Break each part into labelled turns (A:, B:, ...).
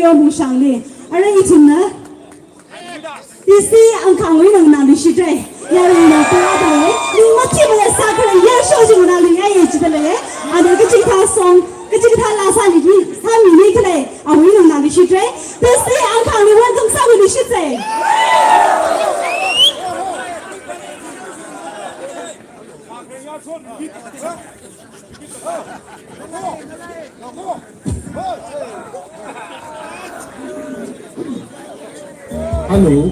A: 要木上哩，而一听呢，第四安康为能拿的是这，要人呢不要的嘞，你莫听不来啥个嘞，也说就拿哩，也知道嘞，啊那个吉他松，个吉他拉萨里他米里个嘞，啊为能拿的是这，第四安康哩我更啥为的是这。
B: Hello.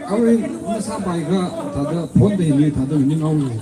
B: Awe masa baiknya tada phone deh ni tada ini ngau ni.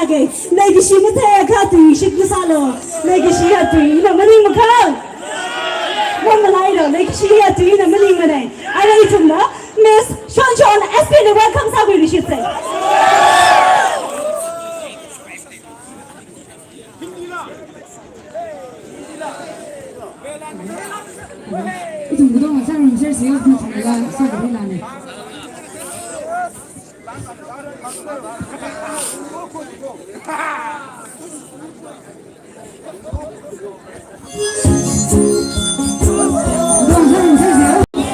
A: Sage, Lady Shimate, Katu, Shipusalo, Lady Shiatu, the Mani Macau. One Malado, Lady Shiatu, the Mani Mane. I need to know, Miss Sean, SP, welcome, Sabu, she said.
C: 좀 무더운 사람은 제일 제일 큰 자리가 사고를 나네. 무더운 사람은 제일 제일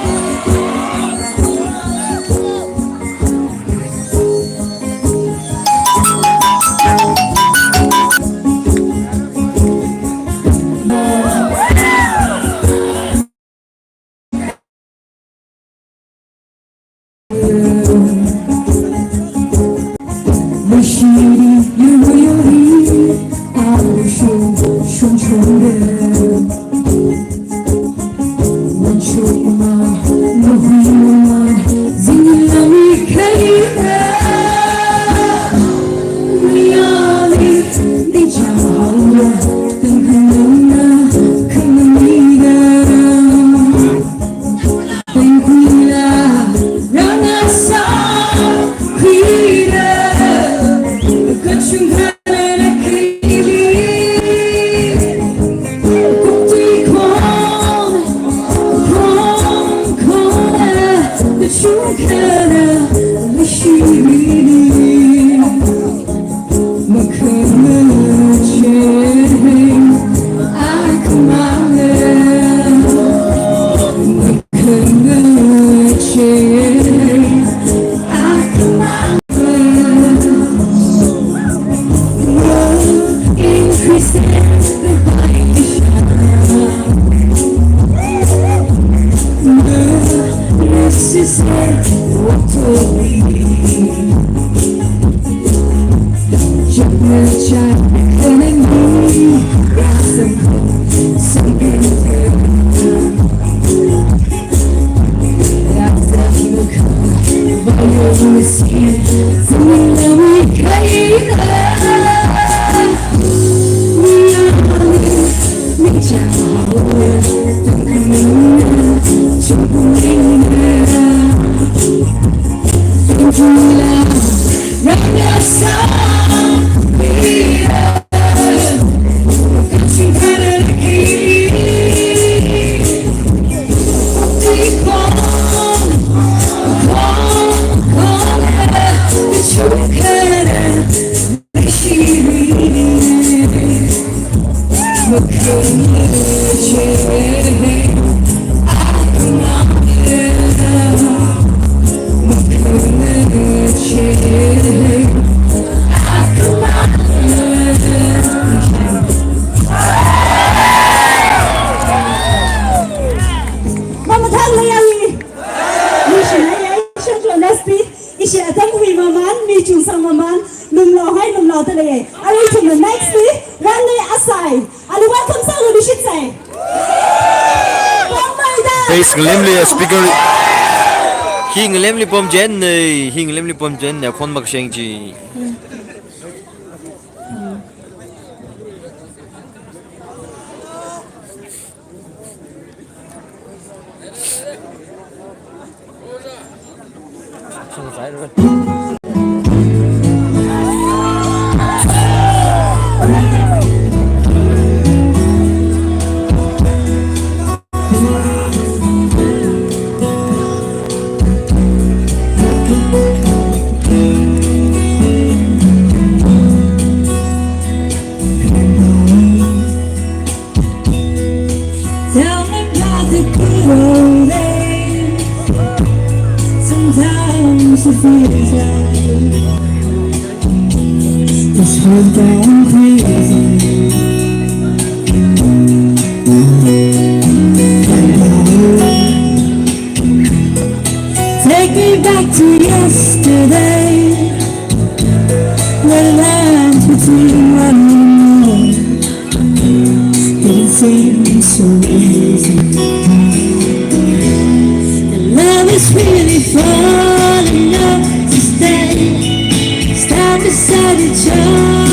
D: Speaker Hing lemli pom jen nei hing lemli pom jen ne khon mak sheng ji Xong rồi rồi
C: Sometimes it feels like this whole damn crazy. Take me back to yesterday, where the lines between one and more didn't seem so easy. Love is really fun enough to stay, stand beside each other.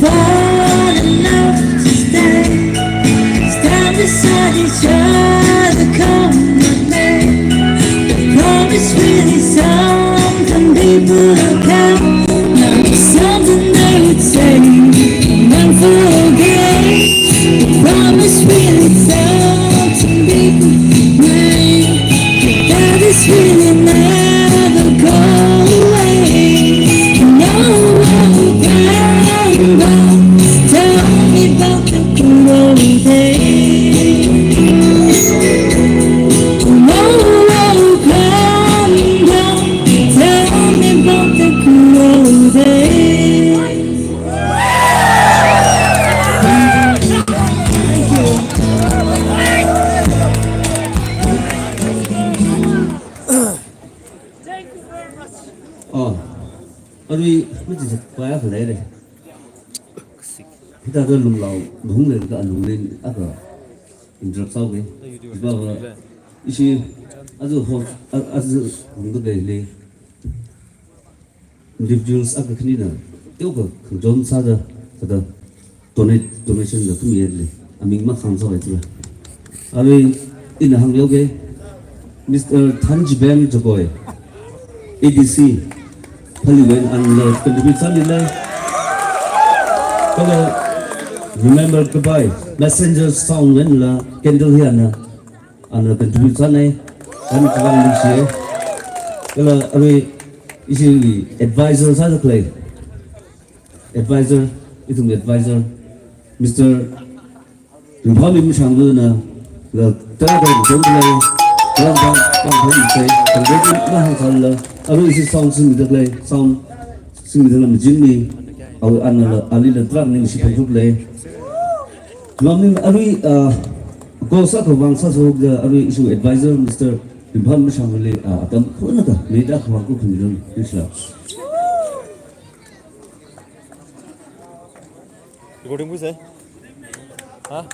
E: fall in love to stay. Stand beside each other, come with me. Promise really something people don't count. Not just something they would say and forget. Promise really something people make. That is really never go away. No one can tell me about the good old days. No one can tell me about the good old days.
F: Ari mesti sekolah apa lagi? Kita tu lumlau, lung le kita lung le apa? Indra tahu ke? Bahawa isi azu lung tu le individuals apa kini na? Tiada kerjaan saja kata donation le tu mier le. Aming mak kamsa itu lah. Ari ini hang yo ke? Mr. Tanji Bang Jokowi, ADC. Haliwen and contribution in there. Kalau remember goodbye messenger song when la candle here na and contribution ni kan kawan lucia. Kalau abe isi advisor saja play. Advisor itu advisor Mr. Rimhali Mushanggu na la terang jomlay terang pun saya terjadi mahal sahaja. Aru isi sound sini terlay sound sini dalam Jimmy, aru anak ali lentrak ni isi penjuk lay. Kemudian aru kosa tu bangsa sohga aru isu advisor Mr. Rimhal Mushanggu lay atam kau nak leda kawanku kemudian Islam.
D: Recording boleh? Hah?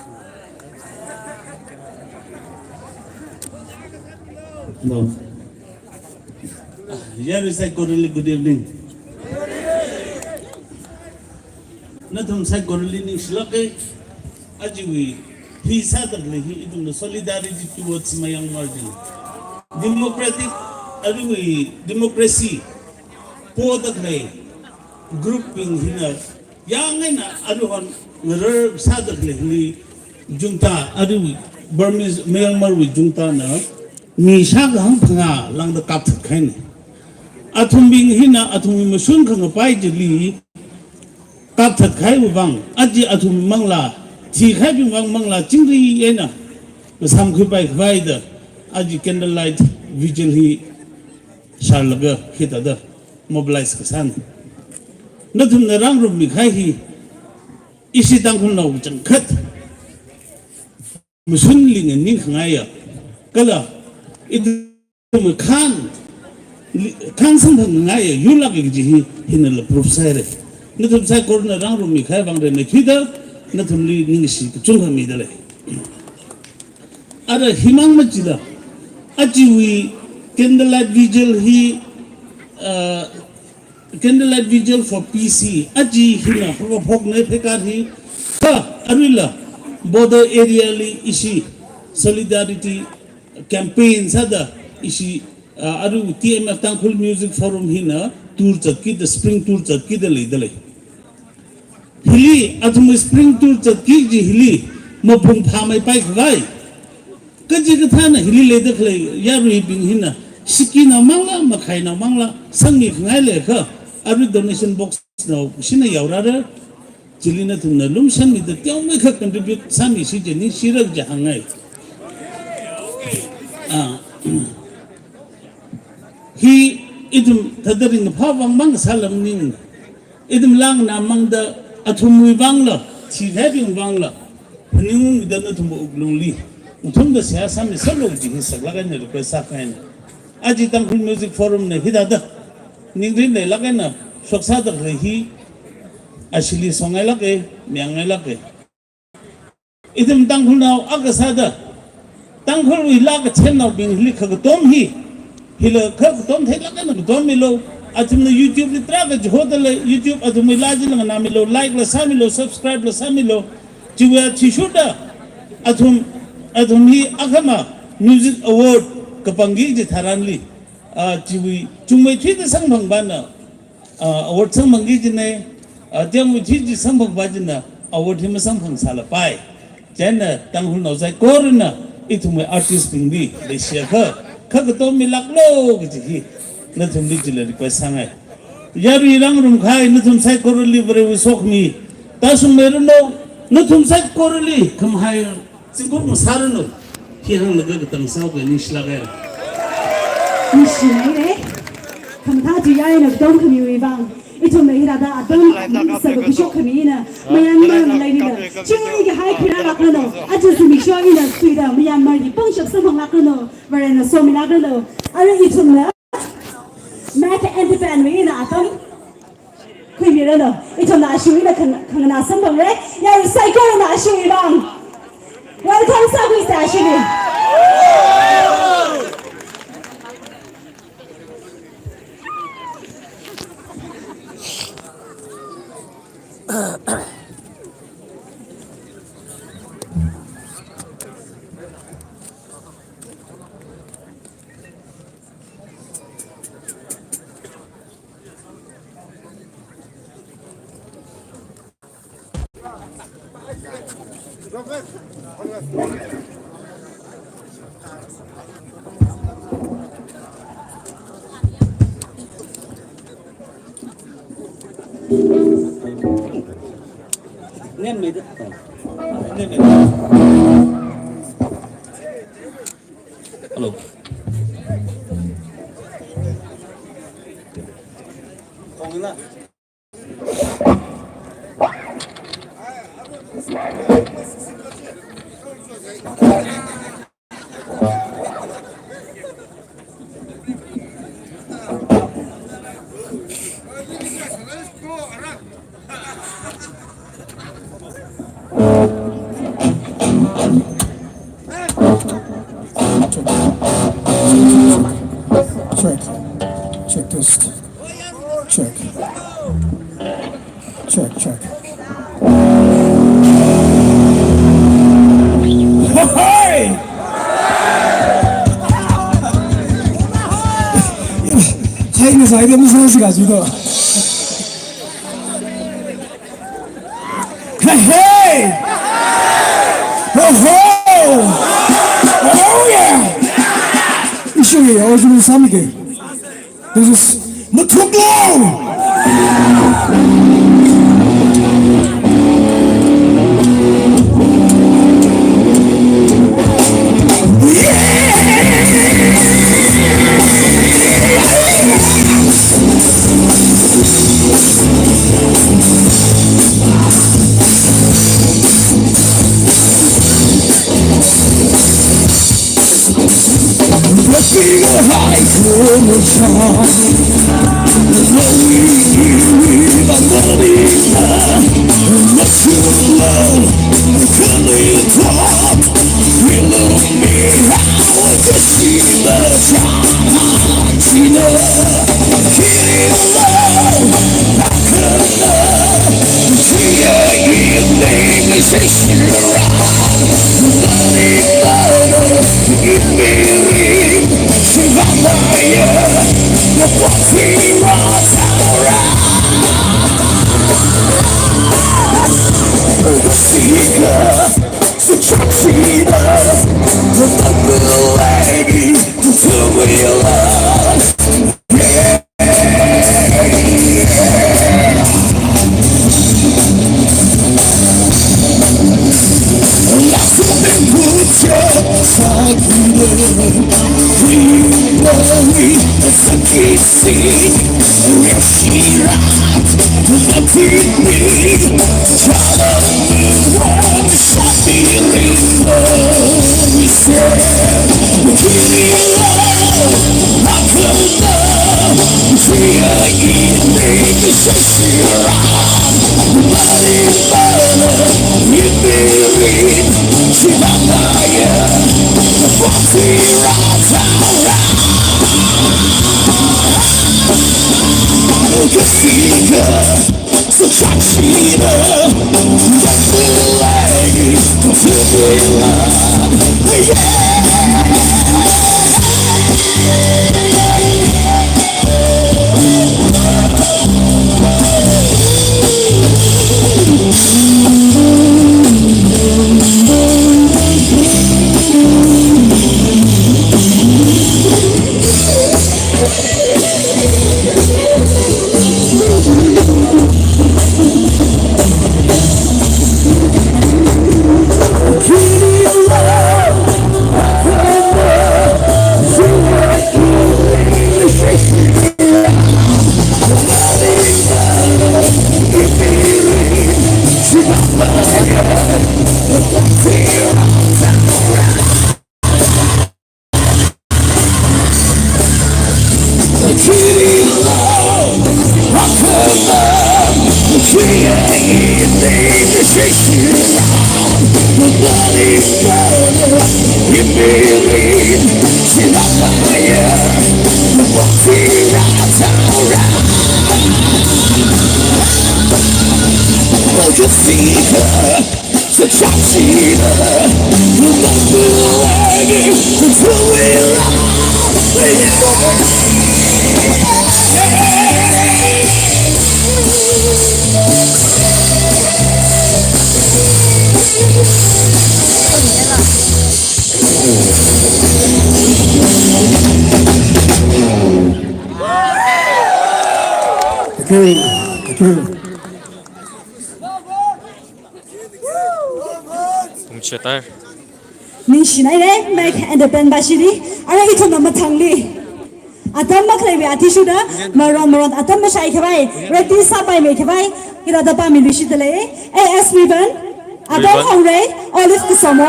F: No.
G: Here is a good evening. Nathum sa good evening shlake ajiwi he sadly he idum solidarity towards Myanmar. Democracy po the grouping hina yang na aduhan ngerer sadly junta aduwi Burmese Myanmar with junta na mi sagang panga lang the kap kain athuming hina athumi masun khang pai jili kap that khai bang aji athum mangla thi khai bi mangla chingri ena sam khu pai da aji candlelight vigil hi sharlaga hita da mobilize ka san nathum na rang rum mi khai hi isi tang khun law chang khat masun ling ning khangaya kala itu kan sampai ngaya yulak itu hina le profesor. Nanti saya korna orang rumi kaya bang dene kita nanti li ningsi kecungkah midale. Ada himang macam ajiwi candlelight vigil for PC aji hina hok ne pekar hi ha arila border area li isi solidarity campaign sada isi aru TMF Tangkhul Music Forum hina tour chatki the spring tour chatki the le hili athum spring tour chatki ji hili mo phung phamai pai gai kaji ka thana hili le de khle yaru bing hina sikina mangla makhai na mangla sangi ngai le kha aru donation box no sina yaura ra jilina thumna lum san mi de tyau mai kha contribute sami si je ni sirak jahangai he idum tadaring phawang mang salam ning idum lang na mang da athumui bangla thi having bangla ning da na thum uglungli muthum da sia sam salog ji saglaga ne ko sa kain aji Tangkhul Music Forum ne hida da ningri ne lagena soksa da hi asli songai lage miangai lage idum Tangkhul na agasa da Tangkhul wi lag chen na bing hli khag tom hi hila khag tom thai lag na tom mi lo atum na YouTube ni tra ga jhoda le YouTube atum ilaji la na milo like la samilo subscribe la samilo jiwa chishuda atum hi akama music award kapangi ji tharanli jiwi chungmei thi de sang bang bana award sang mangi ji ne tiang wi thi ji sang bang ba ji na award hi ma sang phang sala pai jena tanghul no sai korna itume artist pingbi le shekha khag to milak lo gi ji na thum li ji le request sangai yaru irang rum khai na thum sai korli bre wi sok mi ta sum mer no na thum sai korli kham hai singkur masar no hi hang laga ga tang sao ga ni shlaga
A: 你是谁嘞？他们他就要那个东西没放，一种没他的啊，东什么不晓得没呢？没呀，你们来的，今年一个还可以拉个呢，啊，就是没晓得呢，对的，没呀，没的，帮小生活拉个呢，不然呢，说没拉个呢，啊，一种呢，买个 anti-fan 没呢，东。可以了呢，一种拿手的看拿什么嘞？要是晒过了拿手一帮，我看啥会啥去的。
F: 念没得，念没得。Hello。红了。
B: Check this. Check. Check. Hey! 차이는 아이템 선수 가지고. Hey! Oh yeah! 이 시간에 여주는 3개. This is Matumbo!
D: 뭉치의 딸.
A: 민신아이래 맥 앤드 벤 바시리 아라 이톤 엄마 탕리 아담 마크레비 아티슈다 마론 아담 마샤이 케바이 레디 사바이 메 케바이 이라다 바미 루시들레 에스 리번 아담 홍레 올리브 쿠소모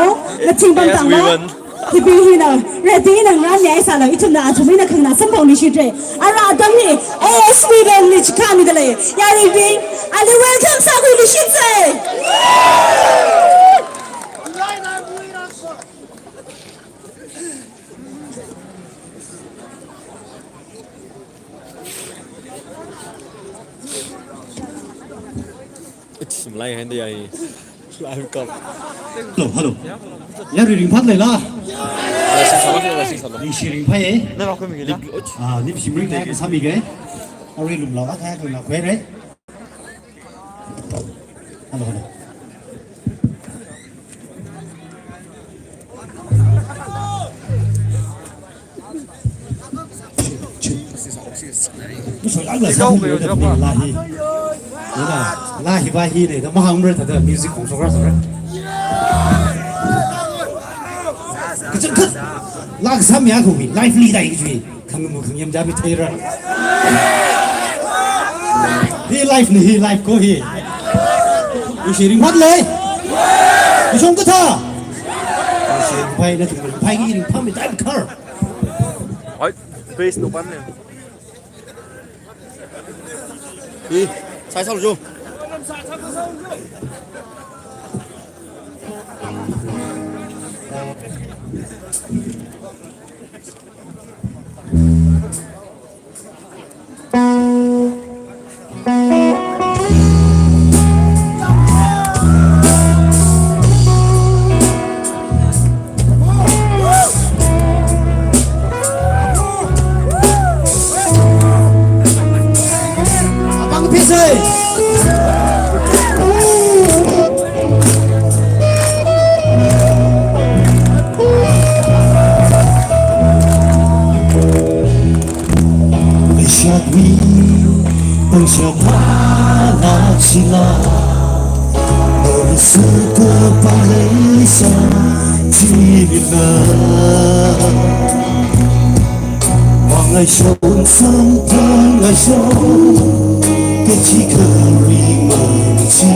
A: 나팅방 당로 히비히나 레디 나랑 야이살라 이톤다 아주미나 칸나 선봉 루시드레 아라 아담니 에스 리번 리치카미들레 야리비 and welcome 사구 루시드레
D: It's lại hay đây lại cầm.
B: hello ya ri ring phat le la
D: là sinh sản
B: ri shi ring phai e
D: nó vào cái mình cái
B: nim sim ring te sami ge ari lum la ka ko la khwe re hello hello nó soi ăn là sao không được là hi đó là hi ba hi này nó mang ra thật music cũng sôi ra rồi cái chân thật là cái sao mía của mình lively đây cái gì không một không nhầm ra bị thấy rồi hi life có hi cái gì phát lên cái xong cái thà cái gì phải nó tụi mình phải cái gì phải mình đánh car
D: Ôi, face nó bắn này. Đi, sai sao rồi?
F: ngày sâu sông thang ngày sâu cái chỉ cần vì mình chi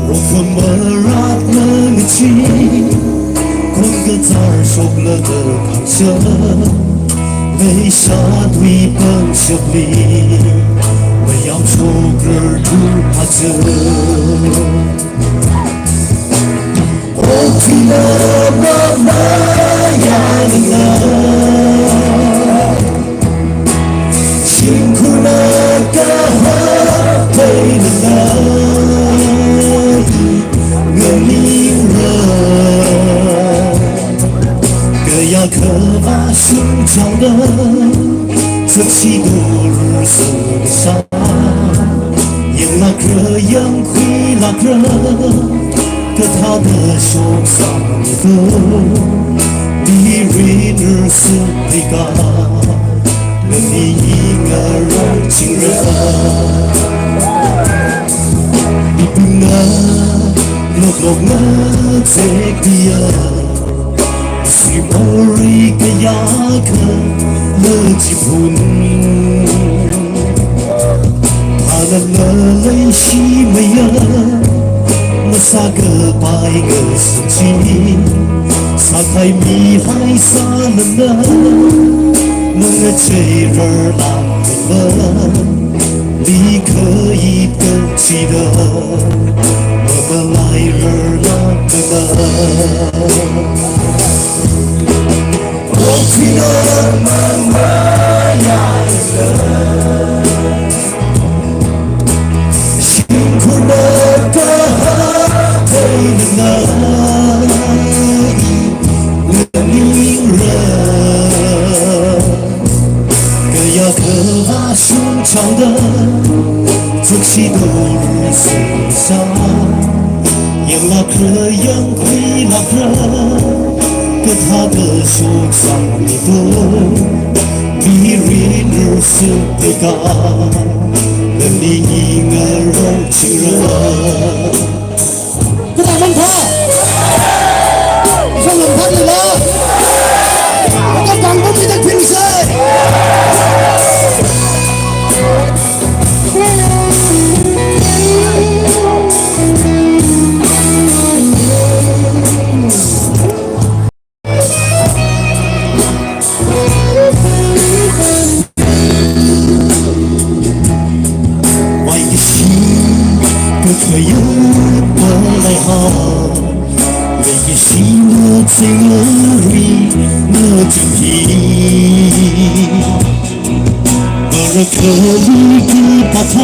F: rồi không mơ rát nơi chi con cái tar sốc lơ đờ thằng sơ mấy sa tuy bằng sập li mấy áo sâu cờ thu hạt sơ ô phi nơ mơ mơ ya nơ辛苦了，
B: 会那个，可他的胸上的你瑞尔斯的嘎，那你婴儿情人，你不能落我这个呀，是莫瑞个呀可乐吉普。那泪是没有，那啥个白个事情，撒开米还撒了呢，那个这人来了，你可以等记得，我们来人了我听了妈妈呀。胸膛的这些都是伤，让那颗阳会那颗，可他的胸膛里头，比瑞尔斯的高，那你婴儿情人，不打门炮，上冷盘里了，我要感动你的精神。可有我来好，每个心我最我里我精疲，我可以给把它，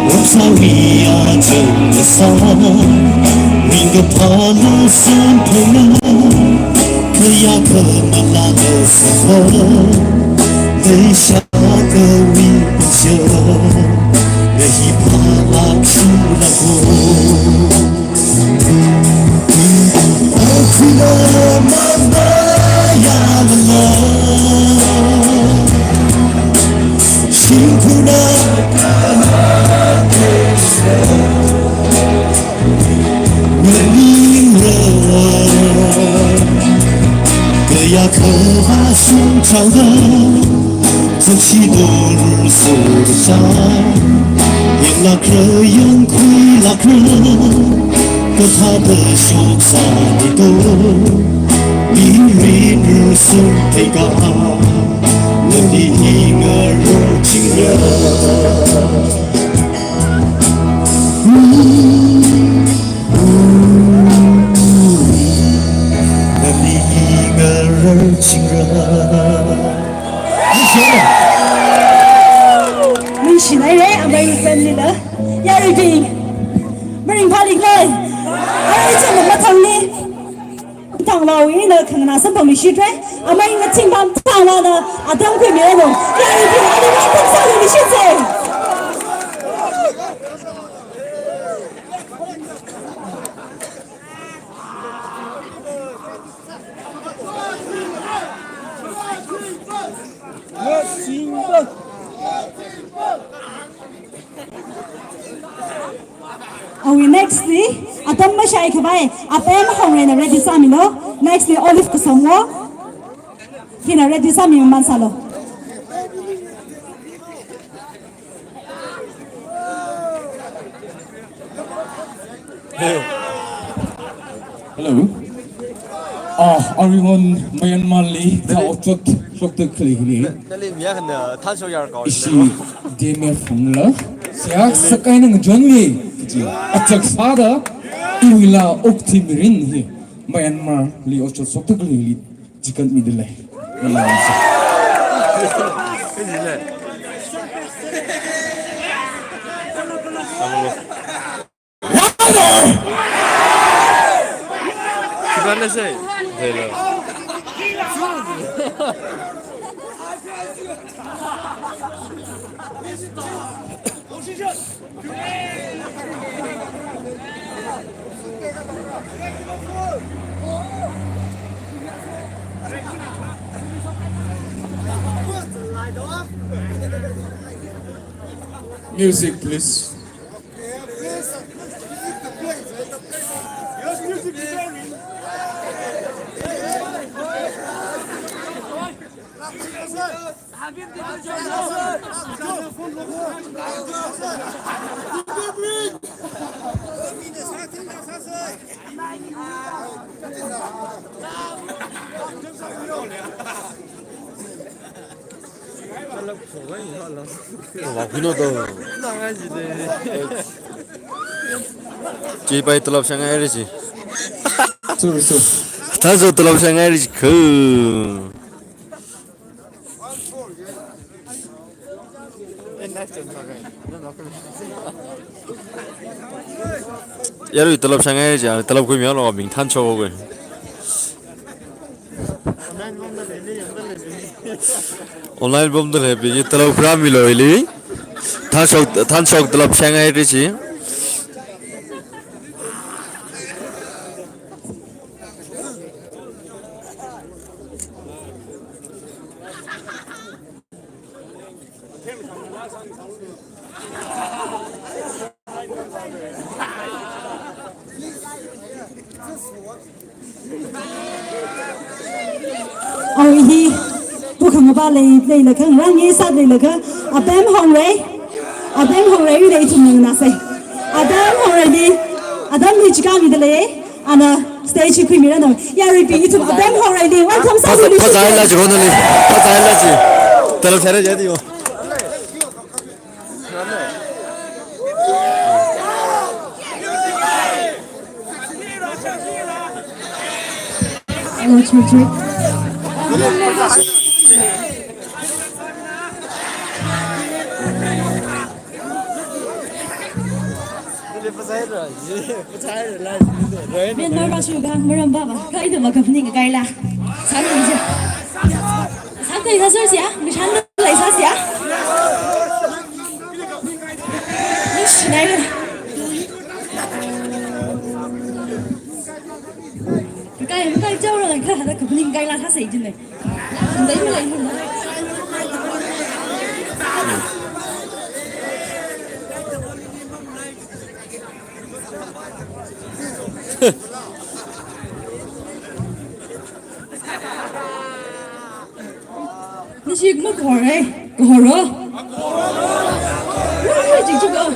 B: 我早已呀真的傻，你个怕了三头了，可呀可嘛拉的时候，等下个微不休。一把拉出了锅，我哭了妈妈呀了，辛苦了我女人，可呀可把胸膛的这些都是受的伤。那颗阳会那颗，可他的胸上的都比瑞尔斯的高，那你婴儿情人，那你婴儿情人，你说呢？
A: 起来人，我们分离了，要一定，没人怕你来，还有这么多疼你，当老人的可能拿身旁的虚追，我们应该听他当了的，啊，当会没有，要一定，啊，你往东上你去走。We nextly, atam masyai kabai, apem hongre na ready sami no. Nextly olive kusamo, kina ready sami mansalo.
C: Hello. Everyone, Myanmar li ta otot shokta kli.
D: 那里面很的探索眼高。
C: Isi deme phumla. Siak sakai nang jonli. Achak sada iwila optimirin hi. Myanmar li otot shokta kli jikan midle. Malaysia.
D: 刚才谁？对了。
C: Music, please.
D: Wow, Pinoto. Chị bay tụi sang ngay đi chị.
C: Sorry, sorry.
D: Thằng số tụi sang ngay đi chị. Khứ. Yaru tụi sang ngay đi chị. Tụi quỳ miếu là mình than cho rồi. Online bom đó là bị tụi pram mi lôi li. Than số tụi sang ngay đi chị.
A: ôi hi bố không có ba lấy là cái răng nghe sát lấy là cái à bém hồng đấy đây thì mình nói à bém hồng đấy đi à đâm đi chỉ cao đi đấy à na stage queen mình đó ya repeat to à bém hồng đấy đi welcome sao đi
D: Phát giải là chị con này. Phát giải là chị. Tụi thấy là gì đi.
A: ôi trời Myanmar ba shuga maram ba kai da maka fini ga la sa ni ji sa kai sa sir sia mi chan lai sa sia ni shi nai le cái châu rồi cái hạt cái phim cái là thắt sấy trên này đấy mới lấy luôn nó chỉ mất cỏ đấy cỏ rồi chỉ chụp đâu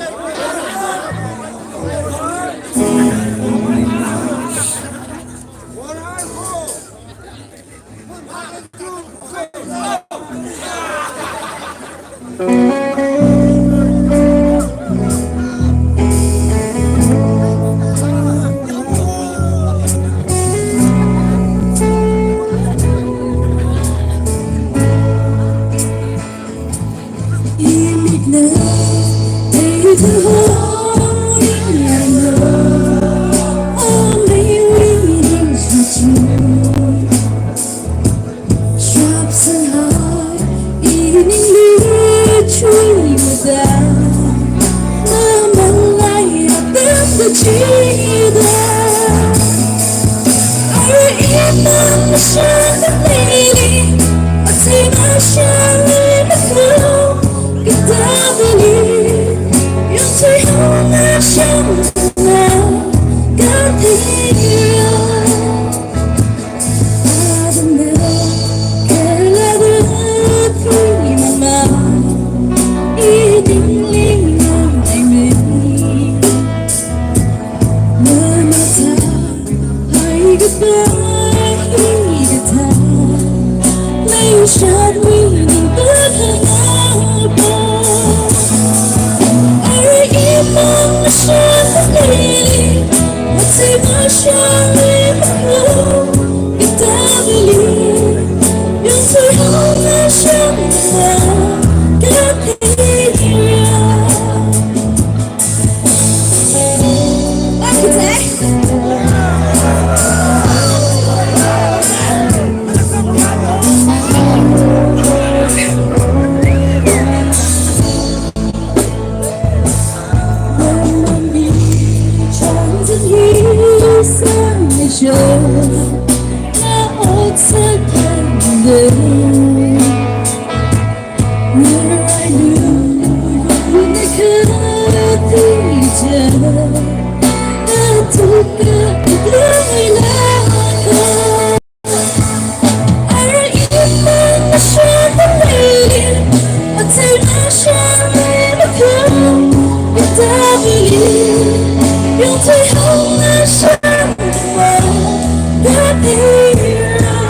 E: I